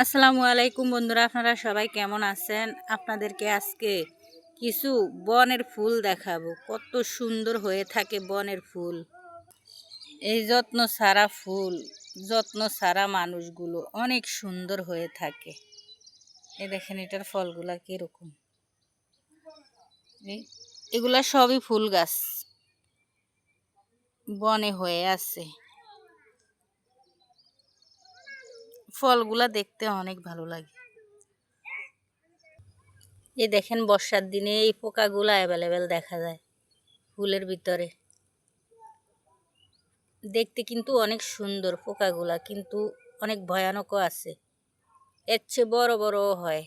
আসসালামু আলাইকুম বন্ধুরা, আপনারা সবাই কেমন আছেন? আপনাদেরকে আজকে কিছু বনের ফুল দেখাবো। কত সুন্দর হয়ে থাকে বনের ফুল। এই যত্ন ছাড়া মানুষগুলো অনেক সুন্দর হয়ে থাকে। এই দেখেন এটার ফলগুলা কিরকম। এগুলা সবই ফুল গাছ বনে হয়ে আছে। ফলগুলা দেখতে অনেক ভালো লাগে। এই দেখেন বর্ষার দিনে এই পোকাগুলা অ্যাভেলেবেল দেখা যায় ফুলের ভিতরে। দেখতে কিন্তু অনেক সুন্দর পোকাগুলা, কিন্তু অনেক ভয়ানকও আছে। এর চেয়ে বড় বড়ও হয়।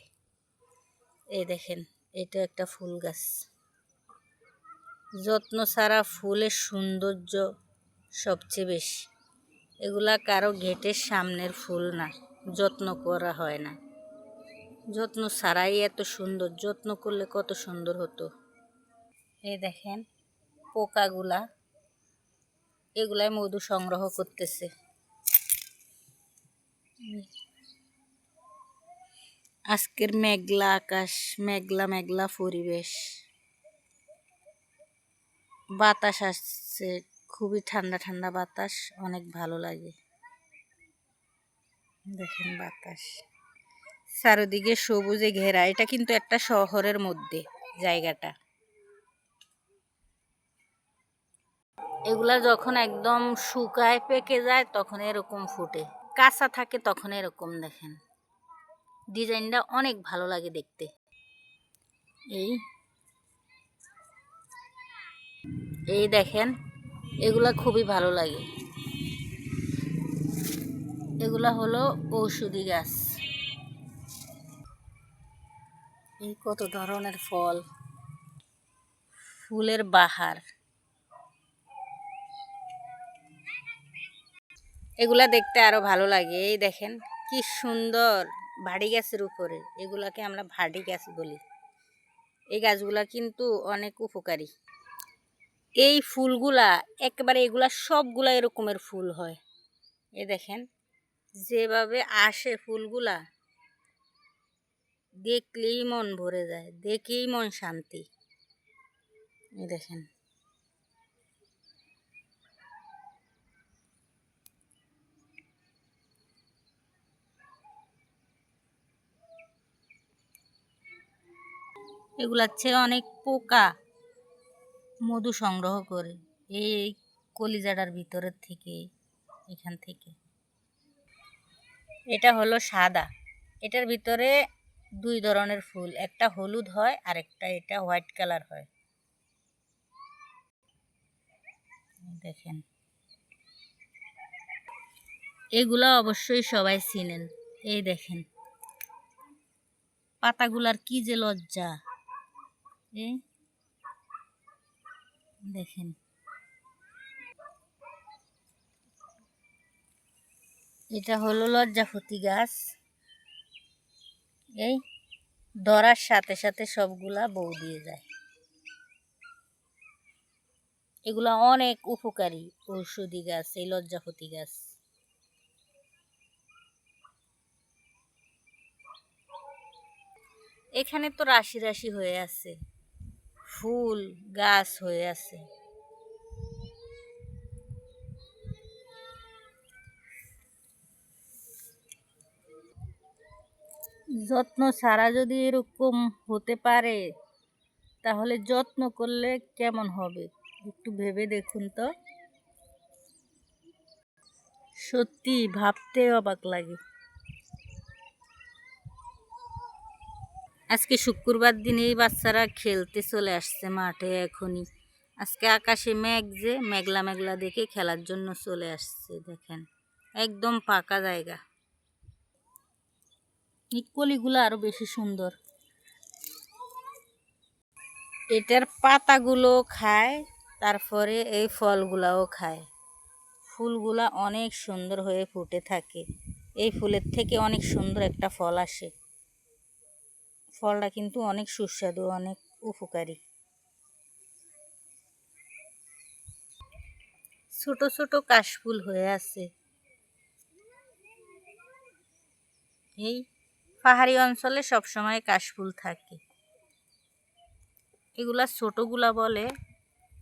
এই দেখেন এটা একটা ফুল গাছ। যত্ন ছাড়া ফুলের সৌন্দর্য সবচেয়ে বেশি। এগুলা কারো গেটের সামনের ফুল না, যত্ন করা হয় না। যত্ন ছাড়াই এত সুন্দর, যত্ন করলে কত সুন্দর হতো। এই দেখেন পোকাগুলা, এগুলাই মধু সংগ্রহ করতেছে। আজকের মেঘলা আকাশ, মেঘলা মেঘলা পরিবেশ, বাতাস আসছে, খুবই ঠান্ডা ঠান্ডা বাতাস, অনেক ভালো লাগে। দেখেন বাতাস, চারিদিকে সবুজে ঘেরা। এটা কিন্তু একটা শহরের মধ্যে জায়গাটা। এগুলা যখন একদম শুকায় পেকে যায় তখন এরকম ফুটে, কাঁচা থাকে তখন এরকম। দেখেন ডিজাইনটা অনেক ভালো লাগে দেখতে। এই দেখেন এগুলা খুবই ভালো লাগে। এগুলা হলো ঔষধি গাছ। এই কত ধরনের ফল, ফুলের বাহার। এগুলা দেখতে আরো ভালো লাগে। এই দেখেন কি সুন্দর, ভাড়ি গাছের উপরে। এগুলাকে আমরা ভাড়ি গাছ বলি। এই গাছগুলা কিন্তু অনেক উপকারী। এই ফুলগুলা একেবারে, এগুলা সবগুলা এরকমের ফুল হয়। এই দেখেন যেভাবে আসে ফুলগুলা, দেখলেই মন ভরে যায়, দেখেই মন শান্তি। এই দেখেন এগুলার চেয়ে অনেক পোকা মধু সংগ্রহ করে এই কলিজাটার ভিতরের থেকে, এখান থেকে। এটা হলো সাদা। এটার ভিতরে দুই ধরনের ফুল, একটা হলুদ হয় আর একটা এটা হোয়াইট কালার হয়। দেখেন এগুলা অবশ্যই সবাই চিনেন। এই দেখেন পাতাগুলার কি যে লজ্জা। এই দেখেন এটা হলো লজ্জাপতি গাছ। এই ধরার সাথে সাথে সবগুলা বউ দিয়ে যায়। এগুলা অনেক উপকারী ঔষধি গাছ এই লজ্জাপতি গাছ। এখানে তো রাশি রাশি হয়ে আছে, ফুল গাছ হয়ে আছে। যত্ন ছাড়া যদি এরকম হতে পারে তাহলে যত্ন করলে কেমন হবে একটু ভেবে দেখুন তো। সত্যি ভাবতে অবাক লাগে। আজকে শুক্রবার দিন এই বাচ্চারা খেলতে চলে আসছে মাঠে এখনই। আজকে আকাশে মেঘ, যে মেঘলা মেঘলা দেখে খেলার জন্য চলে আসছে। দেখেন একদম ফাঁকা জায়গা। এই কলিগুলো আরো বেশি সুন্দর। এটার পাতাগুলো খায়, তারপরে এই ফলগুলাও খায়। ফুলগুলা অনেক সুন্দর হয়ে ফুটে থাকে। এই ফুলের থেকে অনেক সুন্দর একটা ফল আসে। ফলটা কিন্তু অনেক সুস্বাদু, অনেক উপকারী। ছোট ছোট কাশফুল হয়ে আছে। এই পাহাড়ি অঞ্চলে সবসময় কাশফুল থাকে। এগুলা ছোটগুলা বলে,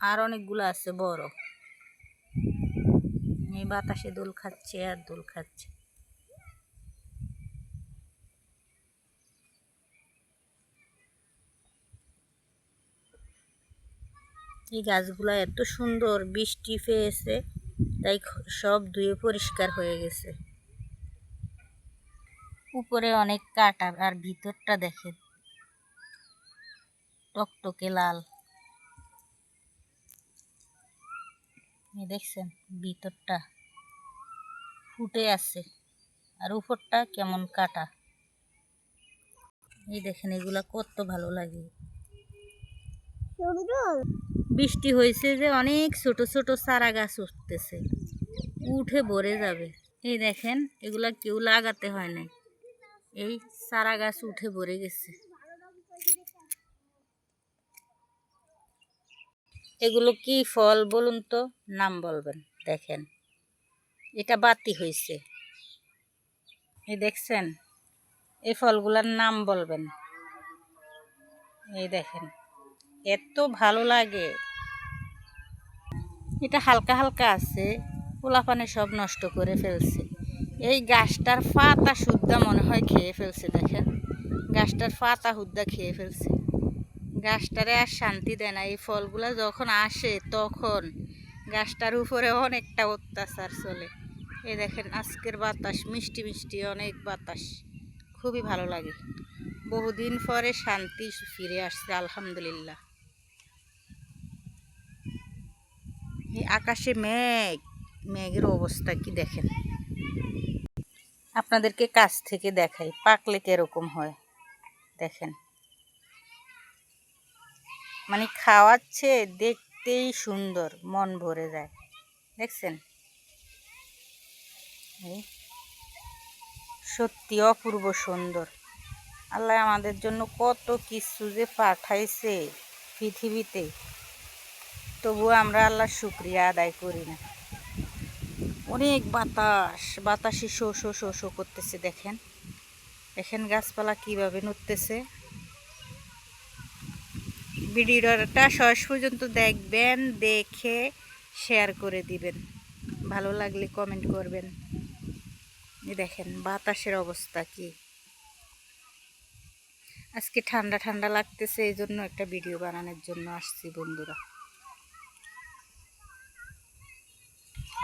আর অনেকগুলো আছে বড়। এই বাতাসে দোল খাচ্ছে আর দোল খাচ্ছে। এই গাছগুলা এত সুন্দর, বৃষ্টি পেয়েছে তাই সব ধুয়ে পরিষ্কার হয়ে গেছে। উপরে অনেক কাটা, আর ভিতরটা দেখেন টকটকে লাল। দেখছেন ভিতরটা ফুটে আছে, আর উপরটা কেমন কাটা। এই দেখেন এগুলা কত ভালো লাগে। বৃষ্টি হয়েছে যে অনেক ছোট ছোট চারা গাছ উঠতেছে, উঠে ভরে যাবে। এই দেখেন এগুলা কেউ লাগাতে হয় না, এই চারা গাছ উঠে ভরে গেছে। এগুলো কি ফল বলুন তো, নাম বলবেন। দেখেন এটা বাতি হয়েছে, এই দেখছেন, এই ফলগুলার নাম বলবেন। এই দেখেন এত ভালো লাগে। এটা হালকা হালকা আছে, পোলাপানে সব নষ্ট করে ফেলছে। এই গাছটার পাতা সুদ্ধা মনে হয় খেয়ে ফেলছে। দেখেন গাছটার পাতা হুদ্দা খেয়ে ফেলছে। গাছটারে আর শান্তি দেয় না। এই ফলগুলা যখন আসে তখন গাছটার উপরে অনেকটা অত্যাচার চলে। এই দেখেন আজকের বাতাস মিষ্টি মিষ্টি, অনেক বাতাস, খুবই ভালো লাগে। বহুদিন পরে শান্তি ফিরে আসছে, আলহামদুলিল্লাহ। এই আকাশে মেঘ, মেঘের অবস্থা কি দেখেন। আপনাদেরকে কাছ থেকে দেখাই, পাকলে কিরকম হয় দেখেন। মানে খাওয়াচ্ছে, দেখতেই সুন্দর, মন ভরে যায়। দেখছেন সত্যি অপূর্ব সুন্দর। আল্লাহ আমাদের জন্য কত কিছু যে পাঠাইছে পৃথিবীতে, তবুও আমরা আল্লাহর শুকরিয়া আদায় করি না। অনেক বাতাস, বাতাসে শো শো শো শো করতেছে। দেখেন দেখেন গাছপালা কিভাবে নড়তেছে। ভিডিওটা শেষ পর্যন্ত দেখবেন, দেখে শেয়ার করে দিবেন, ভালো লাগলে কমেন্ট করবেন। দেখেন বাতাসের অবস্থা কি। আজকে ঠান্ডা ঠান্ডা লাগতেছে, এই জন্য একটা ভিডিও বানানোর জন্য আসছি বন্ধুরা।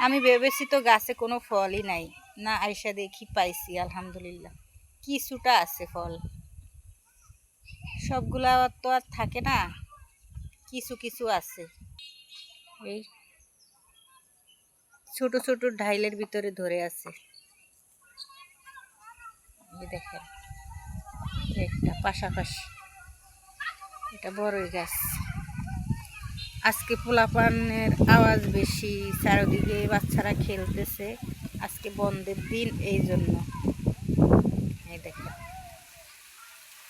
আমি ভেবেছি তো গাছে কোনো ফলই নাই, না আইসা দেখি পাইছি, আলহামদুলিল্লাহ কিছুটা আছে ফল। সবগুলা তো আর থাকে না, কিছু কিছু আছে। এই ছোট ছোট ঢাইলের ভিতরে ধরে আছে। এই দেখেন একটা পাশাপাশি, এটা বড়ই গাছ। আজকে পোলাপানের আওয়াজ বেশি, চারিদিকে বাচ্চারা খেলতেছে, আজকে বন্ধের দিন এই জন্য। এই দেখেন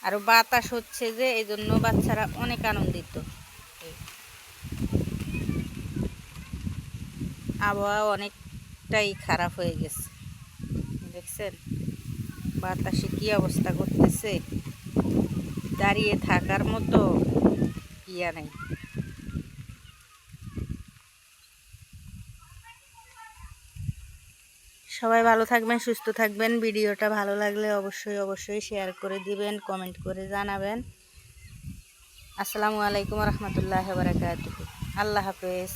আরো বাতাস হচ্ছে যে, এই জন্য বাচ্চারা অনেক আনন্দিত। আবহাওয়া অনেকটাই খারাপ হয়ে গেছে, দেখছেন বাতাসে কি অবস্থা করতেছে, দাঁড়িয়ে থাকার মতো ইয়া নেই। সবাই ভালো থাকবেন, সুস্থ থাকবেন। ভিডিওটা ভালো লাগলে অবশ্যই অবশ্যই শেয়ার করে দিবেন, কমেন্ট করে জানাবেন। আসসালামু আলাইকুম রহমতুল্লাহ বারাকাতুহু। আল্লাহ হাফেজ।